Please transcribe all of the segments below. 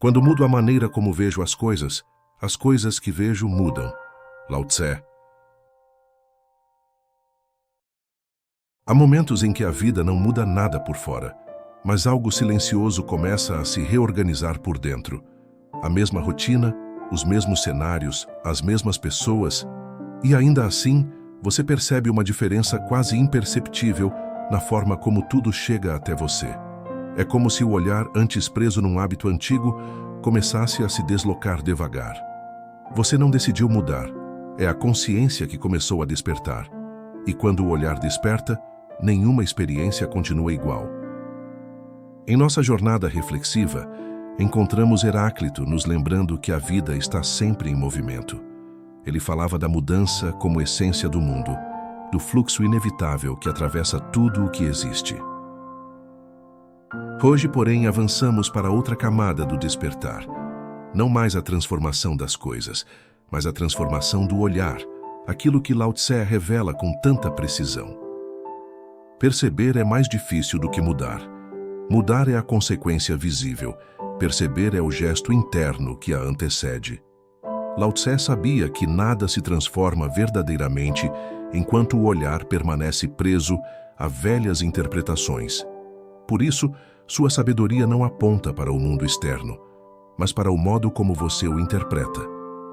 Quando mudo a maneira como vejo as coisas que vejo mudam. Lao Tse. Há momentos em que a vida não muda nada por fora, mas algo silencioso começa a se reorganizar por dentro. A mesma rotina, os mesmos cenários, as mesmas pessoas, e ainda assim, você percebe uma diferença quase imperceptível na forma como tudo chega até você. É como se o olhar, antes preso num hábito antigo, começasse a se deslocar devagar. Você não decidiu mudar, é a consciência que começou a despertar. E quando o olhar desperta, nenhuma experiência continua igual. Em nossa jornada reflexiva, encontramos Heráclito nos lembrando que a vida está sempre em movimento. Ele falava da mudança como essência do mundo, do fluxo inevitável que atravessa tudo o que existe. Hoje, porém, avançamos para outra camada do despertar. Não mais a transformação das coisas, mas a transformação do olhar, aquilo que Lao Tse revela com tanta precisão. Perceber é mais difícil do que mudar. Mudar é a consequência visível, perceber é o gesto interno que a antecede. Lao Tse sabia que nada se transforma verdadeiramente enquanto o olhar permanece preso a velhas interpretações. Por isso, sua sabedoria não aponta para o mundo externo, mas para o modo como você o interpreta.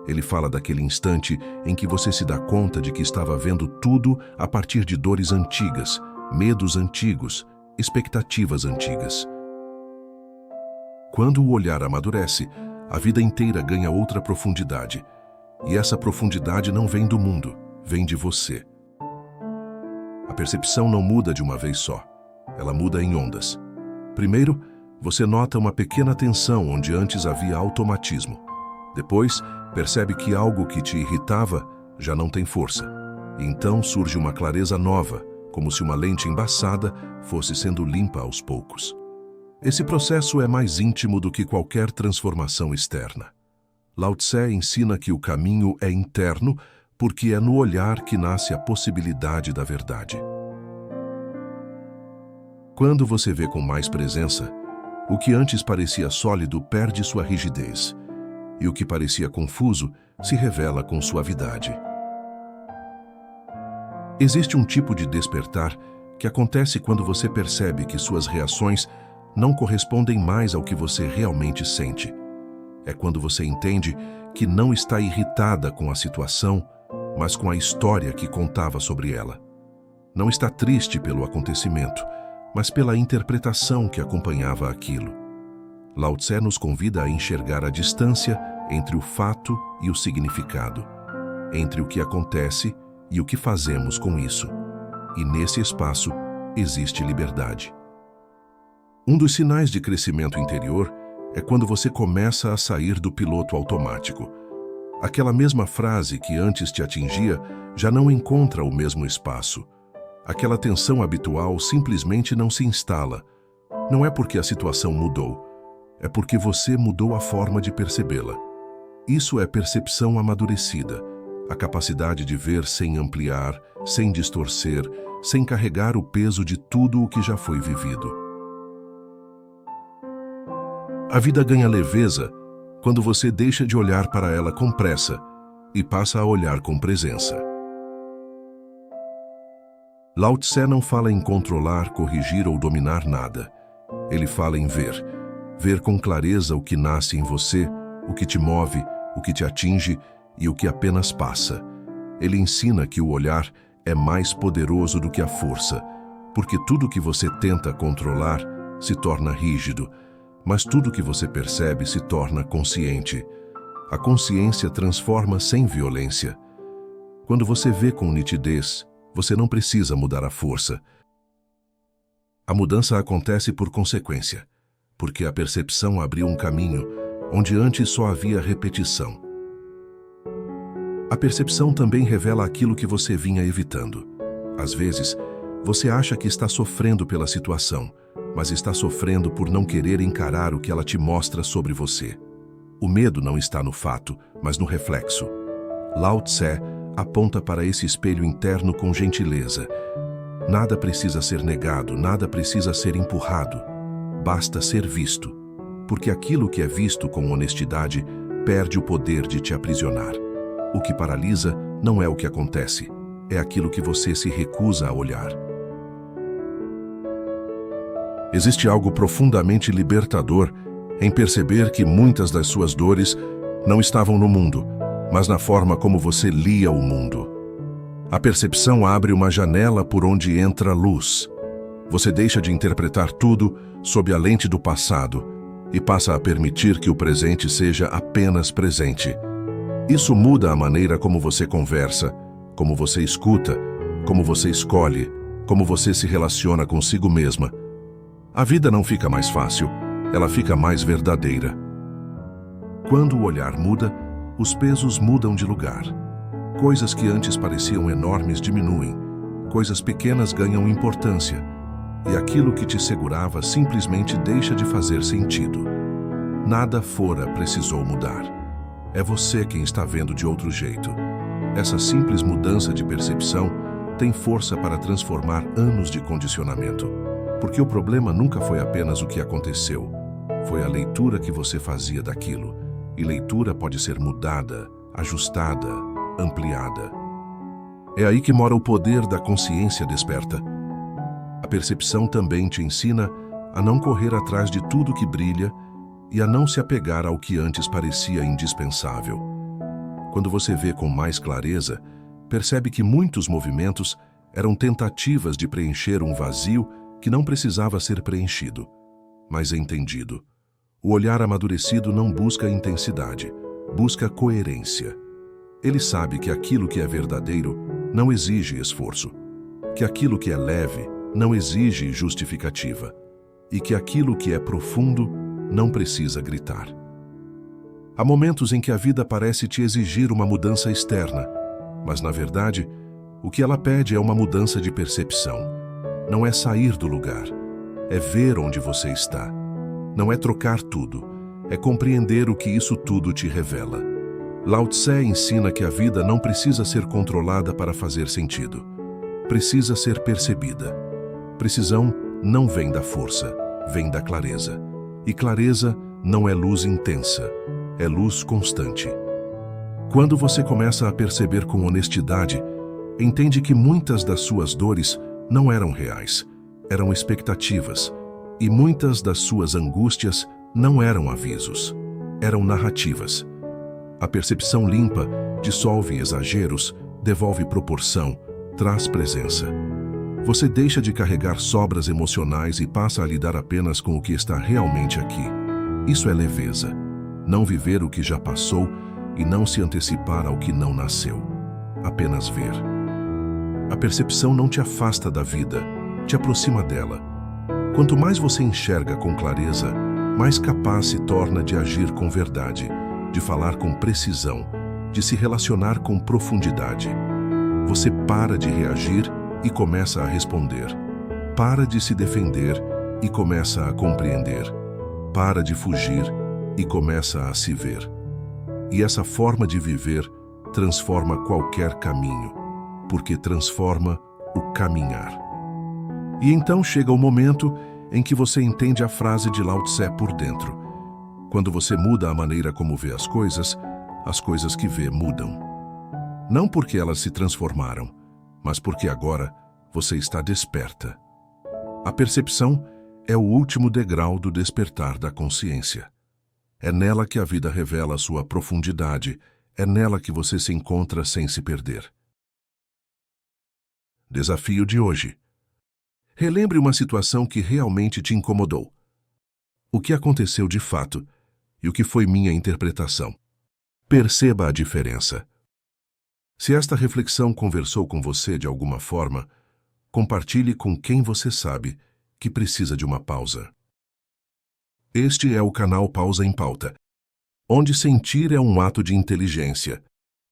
Ele fala daquele instante em que você se dá conta de que estava vendo tudo a partir de dores antigas, medos antigos, expectativas antigas. Quando o olhar amadurece, a vida inteira ganha outra profundidade. E essa profundidade não vem do mundo, vem de você. A percepção não muda de uma vez só. Ela muda em ondas. Primeiro, você nota uma pequena tensão onde antes havia automatismo. Depois, percebe que algo que te irritava já não tem força. E então surge uma clareza nova, como se uma lente embaçada fosse sendo limpa aos poucos. Esse processo é mais íntimo do que qualquer transformação externa. Lao Tse ensina que o caminho é interno porque é no olhar que nasce a possibilidade da verdade. Quando você vê com mais presença, o que antes parecia sólido perde sua rigidez, e o que parecia confuso se revela com suavidade. Existe um tipo de despertar que acontece quando você percebe que suas reações não correspondem mais ao que você realmente sente. É quando você entende que não está irritada com a situação, mas com a história que contava sobre ela. Não está triste pelo acontecimento, mas pela interpretação que acompanhava aquilo. Lao Tse nos convida a enxergar a distância entre o fato e o significado, entre o que acontece e o que fazemos com isso. E nesse espaço existe liberdade. Um dos sinais de crescimento interior é quando você começa a sair do piloto automático. Aquela mesma frase que antes te atingia já não encontra o mesmo espaço. Aquela tensão habitual simplesmente não se instala. Não é porque a situação mudou, é porque você mudou a forma de percebê-la. Isso é percepção amadurecida, a capacidade de ver sem ampliar, sem distorcer, sem carregar o peso de tudo o que já foi vivido. A vida ganha leveza quando você deixa de olhar para ela com pressa e passa a olhar com presença. Lao Tse não fala em controlar, corrigir ou dominar nada. Ele fala em ver. Ver com clareza o que nasce em você, o que te move, o que te atinge e o que apenas passa. Ele ensina que o olhar é mais poderoso do que a força, porque tudo que você tenta controlar se torna rígido, mas tudo que você percebe se torna consciente. A consciência transforma sem violência. Quando você vê com nitidez, você não precisa mudar a força. A mudança acontece por consequência, porque a percepção abriu um caminho onde antes só havia repetição. A percepção também revela aquilo que você vinha evitando. Às vezes, você acha que está sofrendo pela situação, mas está sofrendo por não querer encarar o que ela te mostra sobre você. O medo não está no fato, mas no reflexo. Lao Tse aponta para esse espelho interno com gentileza. Nada precisa ser negado, nada precisa ser empurrado. Basta ser visto. porque aquilo que é visto com honestidade perde o poder de te aprisionar. O que paralisa não é o que acontece, é aquilo que você se recusa a olhar. Existe algo profundamente libertador em perceber que muitas das suas dores não estavam no mundo, mas na forma como você lia o mundo. A percepção abre uma janela por onde entra luz. Você deixa de interpretar tudo sob a lente do passado e passa a permitir que o presente seja apenas presente. Isso muda a maneira como você conversa, como você escuta, como você escolhe, como você se relaciona consigo mesma. A vida não fica mais fácil, ela fica mais verdadeira. Quando o olhar muda, os pesos mudam de lugar. Coisas que antes pareciam enormes diminuem, coisas pequenas ganham importância, e aquilo que te segurava simplesmente deixa de fazer sentido. Nada fora precisou mudar. É você quem está vendo de outro jeito. Essa simples mudança de percepção tem força para transformar anos de condicionamento. Porque o problema nunca foi apenas o que aconteceu, foi a leitura que você fazia daquilo. E leitura pode ser mudada, ajustada, ampliada. É aí que mora o poder da consciência desperta. A percepção também te ensina a não correr atrás de tudo que brilha e a não se apegar ao que antes parecia indispensável. Quando você vê com mais clareza, percebe que muitos movimentos eram tentativas de preencher um vazio que não precisava ser preenchido, mas entendido. O olhar amadurecido não busca intensidade, busca coerência. Ele sabe que aquilo que é verdadeiro não exige esforço, que aquilo que é leve não exige justificativa e que aquilo que é profundo não precisa gritar. Há momentos em que a vida parece te exigir uma mudança externa, mas na verdade, o que ela pede é uma mudança de percepção. Não é sair do lugar, é ver onde você está. Não é trocar tudo, é compreender o que isso tudo te revela. Lao Tse ensina que a vida não precisa ser controlada para fazer sentido. Precisa ser percebida. Precisão não vem da força, vem da clareza. E clareza não é luz intensa, é luz constante. Quando você começa a perceber com honestidade, entende que muitas das suas dores não eram reais, eram expectativas, e muitas das suas angústias não eram avisos, eram narrativas. A percepção limpa dissolve exageros, devolve proporção, traz presença. Você deixa de carregar sobras emocionais e passa a lidar apenas com o que está realmente aqui. Isso é leveza. Não viver o que já passou e não se antecipar ao que não nasceu. Apenas ver. A percepção não te afasta da vida, te aproxima dela. Quanto mais você enxerga com clareza, mais capaz se torna de agir com verdade, de falar com precisão, de se relacionar com profundidade. Você para de reagir e começa a responder. Para de se defender e começa a compreender. Para de fugir e começa a se ver. E essa forma de viver transforma qualquer caminho, porque transforma o caminhar. E então chega o momento em que você entende a frase de Lao Tse por dentro. Quando você muda a maneira como vê as coisas que vê mudam. Não porque elas se transformaram, mas porque agora você está desperta. A percepção é o último degrau do despertar da consciência. É nela que a vida revela a sua profundidade, é nela que você se encontra sem se perder. Desafio de hoje. Relembre uma situação que realmente te incomodou. O que aconteceu de fato e o que foi minha interpretação. Perceba a diferença. Se esta reflexão conversou com você de alguma forma, compartilhe com quem você sabe que precisa de uma pausa. Este é o canal Pausa em Pauta, onde sentir é um ato de inteligência